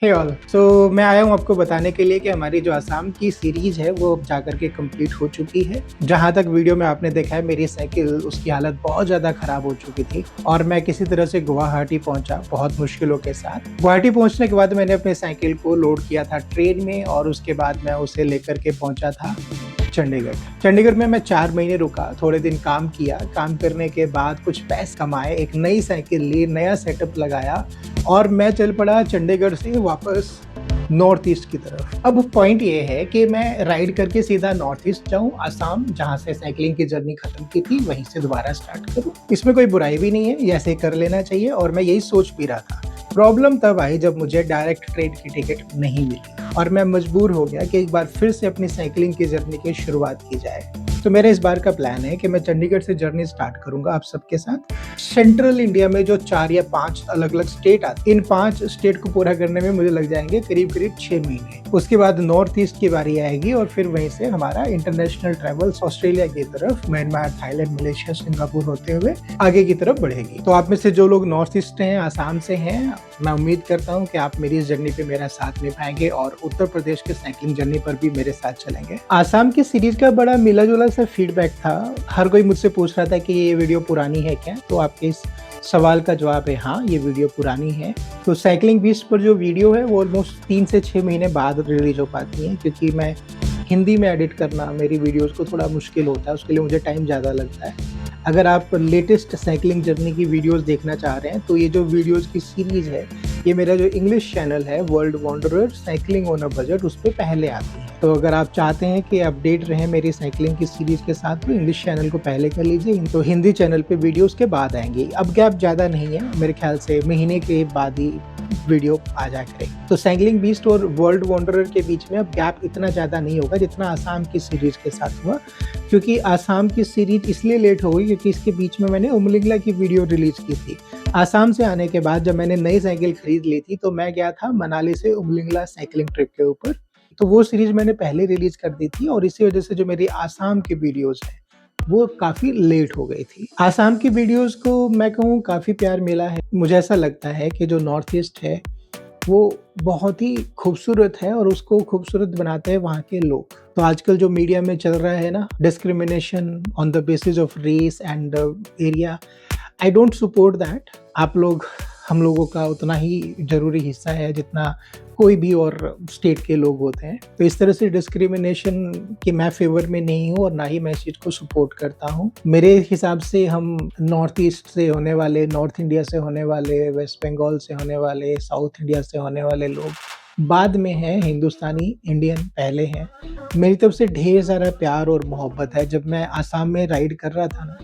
हे all, मैं आया हूँ आपको बताने के लिए कि हमारी जो आसाम की सीरीज है वो अब जाकर के कंप्लीट हो चुकी है। जहाँ तक वीडियो में आपने देखा है, मेरी साइकिल उसकी हालत बहुत ज़्यादा खराब हो चुकी थी और मैं किसी तरह से गुवाहाटी पहुँचा बहुत मुश्किलों के साथ। गुवाहाटी पहुँचने के बाद मैंने अपने साइकिल को लोड किया था ट्रेन में और उसके बाद मैं उसे लेकर के पहुँचा था चंडीगढ़। चंडीगढ़ में मैं 4 महीने रुका, थोड़े दिन काम किया, काम करने के बाद कुछ पैसे कमाए, एक नई साइकिल ली, नया सेटअप लगाया और मैं चल पड़ा चंडीगढ़ से वापस नॉर्थ ईस्ट की तरफ। अब पॉइंट ये है कि मैं राइड करके सीधा नॉर्थ ईस्ट जाऊँ, असम, जहाँ से साइकिलिंग की जर्नी खत्म की थी, वहीं से दोबारा स्टार्ट करूँ। इसमें कोई बुराई भी नहीं है, ये ऐसे कर लेना चाहिए और मैं यही सोच भी रहा था। प्रॉब्लम तब आई जब मुझे डायरेक्ट ट्रेन की टिकट नहीं मिली और मैं मजबूर हो गया कि एक बार फिर से अपनी साइकिलिंग की जर्नी की शुरुआत की जाए। तो मेरा इस बार का प्लान है कि मैं चंडीगढ़ से जर्नी स्टार्ट करूंगा आप सबके साथ। सेंट्रल इंडिया में जो 4 या 5 अलग-अलग स्टेट आते हैं, इन 5 स्टेट को पूरा करने में मुझे लग जाएंगे करीब-करीब 6 महीने। उसके बाद नॉर्थ ईस्ट की बारी आएगी और फिर वहीं से हमारा इंटरनेशनल ट्रैवल्स ऑस्ट्रेलिया की तरफ, म्यांमार, थाईलैंड, मलेशिया, सिंगापुर होते हुए आगे की तरफ बढ़ेगी। तो आप में से जो लोग नॉर्थ ईस्ट हैं, आसाम से हैं, मैं उम्मीद करता हूँ कि आप मेरी इस जर्नी पे मेरा साथ निभाएंगे और उत्तर प्रदेश के साइकिलिंग जर्नी पर भी मेरे साथ चलेंगे। आसाम की सीरीज का बड़ा मिला-जुला सा फीडबैक था। हर कोई मुझसे पूछ रहा था कि ये वीडियो पुरानी है क्या? तो आपके इस सवाल का जवाब है हाँ, ये वीडियो पुरानी है। तो साइक्लिंग बीस्ट पर जो वीडियो है वो ऑलमोस्ट 3 से 6 महीने बाद रिलीज हो पाती है, क्योंकि मैं हिंदी में एडिट करना मेरी वीडियोज़ को थोड़ा मुश्किल होता है, उसके लिए मुझे टाइम ज़्यादा लगता है। अगर आप लेटेस्ट साइक्लिंग जर्नी की वीडियोज़ देखना चाह रहे हैं, तो ये जो वीडियोज़ की सीरीज़ है, ये मेरा जो इंग्लिश चैनल है world wanderer cycling on a budget, उस पे पहले आती है। तो अगर आप चाहते हैं कि अपडेट रहें मेरी साइक्लिंग की सीरीज़ के साथ, तो इंग्लिश चैनल को पहले कर लीजिए, तो हिंदी चैनल पे वीडियोज़ के बाद आएँगी। अब गैप ज़्यादा नहीं है, मेरे ख्याल से महीने के बाद ही वीडियो आ जाया करेगी। तो साइक्लिंग बीस्ट और वर्ल्ड वॉन्डरर के बीच में अब गैप इतना ज़्यादा नहीं होगा जितना आसाम की सीरीज़ के साथ हुआ, क्योंकि आसाम की सीरीज़ इसलिए लेट हो गई क्योंकि इसके बीच में मैंने उमलिंगला की वीडियो रिलीज़ की थी। आसाम से आने के बाद जब मैंने नई साइकिल खरीद ली थी, तो मैं गया था मनाली से उमलिंगला साइक्लिंग ट्रिप के ऊपर। तो वो सीरीज़ मैंने पहले रिलीज़ कर दी थी और इसी वजह से जो मेरी आसाम की वीडियोज़ हैं, वो काफ़ी लेट हो गई थी। आसाम की वीडियोज़ को मैं कहूँ काफ़ी प्यार मिला है। मुझे ऐसा लगता है कि जो नॉर्थ ईस्ट है, वो बहुत ही खूबसूरत है और उसको खूबसूरत बनाते हैं वहाँ के लोग। तो आजकल जो मीडिया में चल रहा है ना, discrimination on the basis of race and area, I don't support that. आप लोग हम लोगों का उतना ही ज़रूरी हिस्सा है जितना कोई भी और स्टेट के लोग होते हैं। तो इस तरह से डिस्क्रिमिनेशन के मैं फ़ेवर में नहीं हूँ और ना ही मैं इस चीज़ को सपोर्ट करता हूँ। मेरे हिसाब से हम नॉर्थ ईस्ट से होने वाले, नॉर्थ इंडिया से होने वाले, वेस्ट बंगाल से होने वाले, साउथ इंडिया से होने वाले लोग बाद में हैं, हिंदुस्तानी इंडियन पहले हैं। मेरी तरफ से ढेर सारा प्यार और मोहब्बत है। जब मैं आसाम में राइड कर रहा था ना,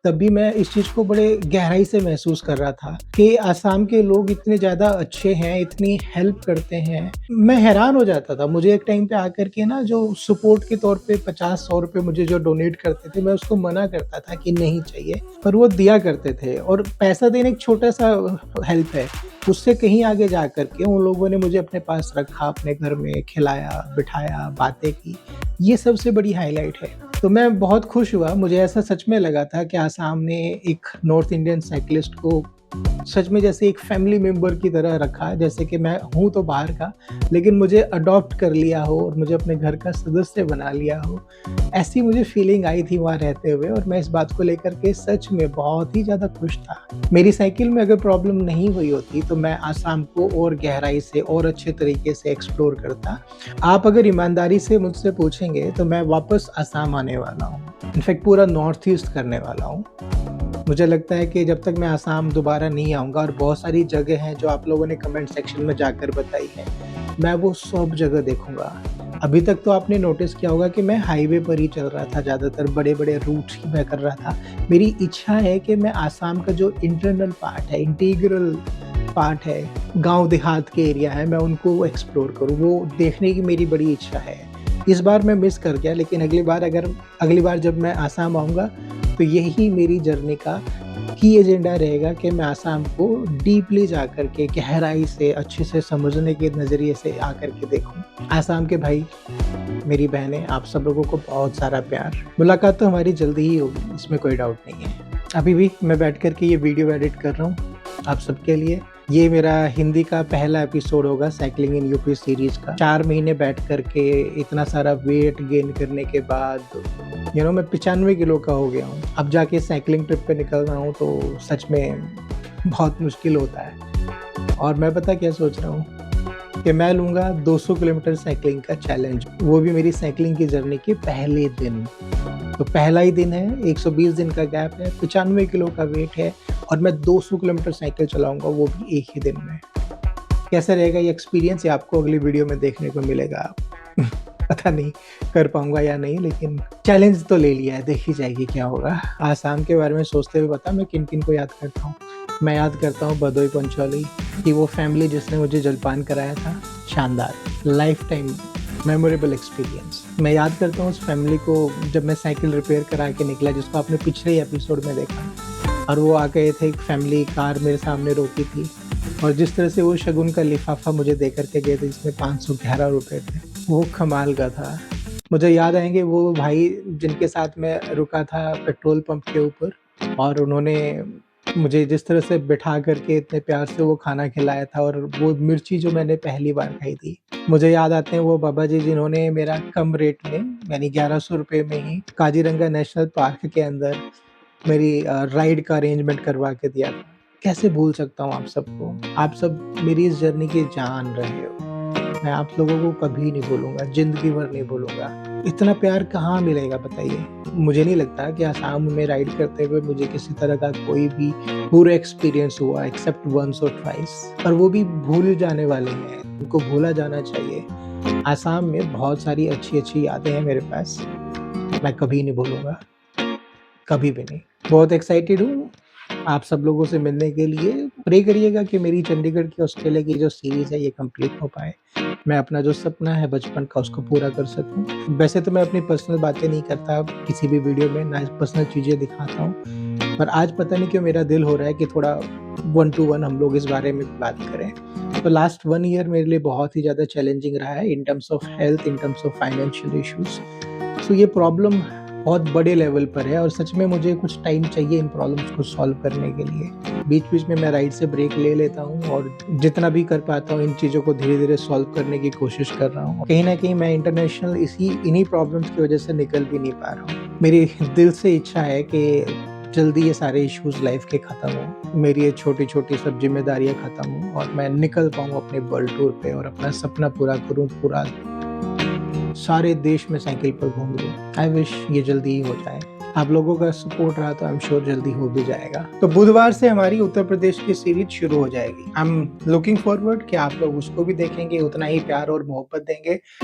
तब भी मैं इस चीज़ को बड़े गहराई से महसूस कर रहा था कि आसाम के लोग इतने ज़्यादा अच्छे हैं, इतनी हेल्प करते हैं। मैं हैरान हो जाता था। मुझे एक टाइम पे आकर के ना जो सपोर्ट के तौर पे 50-100 रुपए मुझे जो डोनेट करते थे, मैं उसको मना करता था कि नहीं चाहिए, पर वो दिया करते थे। और पैसा देना एक छोटा-सा हेल्प है, उससे कहीं आगे जा कर के उन लोगों ने मुझे अपने पास रखा, अपने घर में खिलाया, बिठाया, बातें की। ये सबसे बड़ी हाइलाइट है। तो मैं बहुत खुश हुआ, मुझे ऐसा सच में लगा था कि आसाम ने एक नॉर्थ इंडियन साइक्लिस्ट को सच में जैसे एक फैमिली मेंबर की तरह रखा, जैसे कि मैं हूँ तो बाहर का, लेकिन मुझे अडॉप्ट कर लिया हो और मुझे अपने घर का सदस्य बना लिया हो। ऐसी मुझे फीलिंग आई थी वहाँ रहते हुए और मैं इस बात को लेकर के सच में बहुत ही ज़्यादा खुश था। मेरी साइकिल में अगर प्रॉब्लम नहीं हुई होती, तो मैं आसाम को और गहराई से और अच्छे तरीके से एक्सप्लोर करता। आप अगर ईमानदारी से मुझसे पूछेंगे, तो मैं वापस आसाम आने वाला हूँ। इनफैक्ट पूरा नॉर्थ ईस्ट करने वाला हूँ। मुझे लगता है कि जब तक मैं आसाम दोबारा नहीं आऊँगा, और बहुत सारी जगह हैं जो आप लोगों ने कमेंट सेक्शन में जाकर बताई हैं, मैं वो सब जगह देखूँगा। अभी तक तो आपने नोटिस किया होगा कि मैं हाईवे पर ही चल रहा था, ज़्यादातर बड़े-बड़े रूट्स ही मैं कर रहा था। मेरी इच्छा है कि मैं आसाम का जो इंटरनल पार्ट है, इंटीग्रल पार्ट है, गाँव देहात के एरिया है, मैं उनको एक्सप्लोर करूँ, वो देखने की मेरी बड़ी इच्छा है। इस बार मैं मिस कर गया, लेकिन अगली बार जब मैं आसाम आऊँगा, तो यही मेरी जर्नी का की एजेंडा रहेगा कि मैं आसाम को डीपली जाकर के गहराई से अच्छे से समझने के नज़रिए से आकर के देखूं। आसाम के भाई, मेरी बहनें, आप सब लोगों को बहुत सारा प्यार। मुलाकात तो हमारी जल्दी ही होगी, इसमें कोई डाउट नहीं है। अभी भी मैं बैठ कर के ये वीडियो एडिट कर रहा हूँ आप सबके लिए। ये मेरा हिंदी का पहला एपिसोड होगा साइक्लिंग इन यूपी सीरीज का। 4 महीने बैठ करके इतना सारा वेट गेन करने के बाद मैं 95 किलो का हो गया हूँ। अब जाके साइक्लिंग ट्रिप पे निकल रहा हूँ तो सच में बहुत मुश्किल होता है। और मैं पता क्या सोच रहा हूँ कि मैं लूँगा 200 किलोमीटर साइक्लिंग का चैलेंज, वो भी मेरी साइक्लिंग की जर्नी के पहले दिन। तो पहला ही दिन है, 120 दिन का गैप है, 95 किलो का वेट है और मैं 200 किलोमीटर साइकिल चलाऊँगा, वो भी एक ही दिन में। कैसा रहेगा ये एक्सपीरियंस, ये आपको अगली वीडियो में देखने को मिलेगा। पता नहीं कर पाऊँगा या नहीं, लेकिन चैलेंज तो ले लिया है, देखी जाएगी क्या होगा। आसाम के बारे में सोचते हुए पता मैं किन-किन को याद करता हूँ। मैं याद करता हूँ भदोई पंचौली की वो फैमिली जिसने मुझे जलपान कराया था, शानदार, लाइफ टाइम मेमोरेबल एक्सपीरियंस। मैं याद करता हूँ उस फैमिली को जब मैं साइकिल रिपेयर करा के निकला, जिसको आपने पिछले एपिसोड में देखा, और वो आ गए थे, एक फैमिली कार मेरे सामने रोकी थी और जिस तरह से वो शगुन का लिफाफा मुझे दे करके गए थे जिसमें 511 रुपए थे, वो कमाल का था। मुझे याद आएँगे वो भाई जिनके साथ मैं रुका था पेट्रोल पंप के ऊपर और उन्होंने मुझे जिस तरह से बिठा करके इतने प्यार से वो खाना खिलाया था और वो मिर्ची जो मैंने पहली बार खाई थी। मुझे याद आते हैं वो बाबा जी जिन्होंने मेरा कम रेट में यानी 1100 रुपए में ही काज़ीरंगा नेशनल पार्क के अंदर मेरी राइड का अरेंजमेंट करवा के दिया था। कैसे भूल सकता हूँ आप सबको? आप सब मेरी इस जर्नी की जान रहे हो। मैं आप लोगों को कभी नहीं भूलूँगा, ज़िंदगी भर नहीं भूलूँगा। इतना प्यार कहाँ मिलेगा बताइए? मुझे नहीं लगता कि आसाम में राइड करते हुए मुझे किसी तरह का कोई भी बुरा एक्सपीरियंस हुआ एक्सेप्ट वन्स और ट्वाइस, और वो भी भूल जाने वाले हैं, उनको भूला जाना चाहिए। आसाम में बहुत सारी अच्छी-अच्छी यादें हैं मेरे पास, मैं कभी नहीं भूलूँगा, कभी भी नहीं। बहुत एक्साइटेड हूँ आप सब लोगों से मिलने के लिए। प्रे करिएगा कि मेरी चंडीगढ़ की ऑस्ट्रेलिया की जो सीरीज़ है ये कंप्लीट हो पाए। मैं अपना जो सपना है बचपन का उसको पूरा कर सकूँ। वैसे तो मैं अपनी पर्सनल बातें नहीं करता किसी भी वीडियो में, ना पर्सनल चीज़ें दिखाता हूँ। पर आज पता नहीं क्यों मेरा दिल हो रहा है कि थोड़ा 1 टू 1 हम लोग इस बारे में बात करें। तो लास्ट 1 ईयर मेरे लिए बहुत ही ज़्यादा चैलेंजिंग रहा है in terms of health, in terms of financial issues. So ये प्रॉब्लम बहुत बड़े लेवल पर है और सच में मुझे कुछ टाइम चाहिए इन प्रॉब्लम्स को सॉल्व करने के लिए। बीच-बीच में मैं राइड से ब्रेक ले लेता हूँ और जितना भी कर पाता हूँ इन चीज़ों को धीरे-धीरे सॉल्व करने की कोशिश कर रहा हूँ। कहीं न कहीं मैं इंटरनेशनल इन्हीं प्रॉब्लम्स की वज़ह से निकल भी नहीं पा रहा हूँ। मेरी दिल से इच्छा है कि जल्दी ये सारे इश्यूज़ लाइफ़ के ख़त्म हों। मेरी ये छोटी-छोटी सब ज़िम्मेदारियाँ ख़त्म हों और मैं निकल पाऊँ अपने वर्ल्ड टूर पे और अपना सपना पूरा करूँ, पूरा सारे देश में साइकिल पर घूम लूँ। आई विश ये जल्दी ही हो जाए। आप लोगों का सपोर्ट रहा तो आई एम श्योर जल्दी हो भी जाएगा। तो बुधवार से हमारी उत्तर प्रदेश की सीरीज़ शुरू हो जाएगी। आई एम लुकिंग फॉरवर्ड कि आप लोग उसको भी देखेंगे, उतना ही प्यार और मोहब्बत देंगे।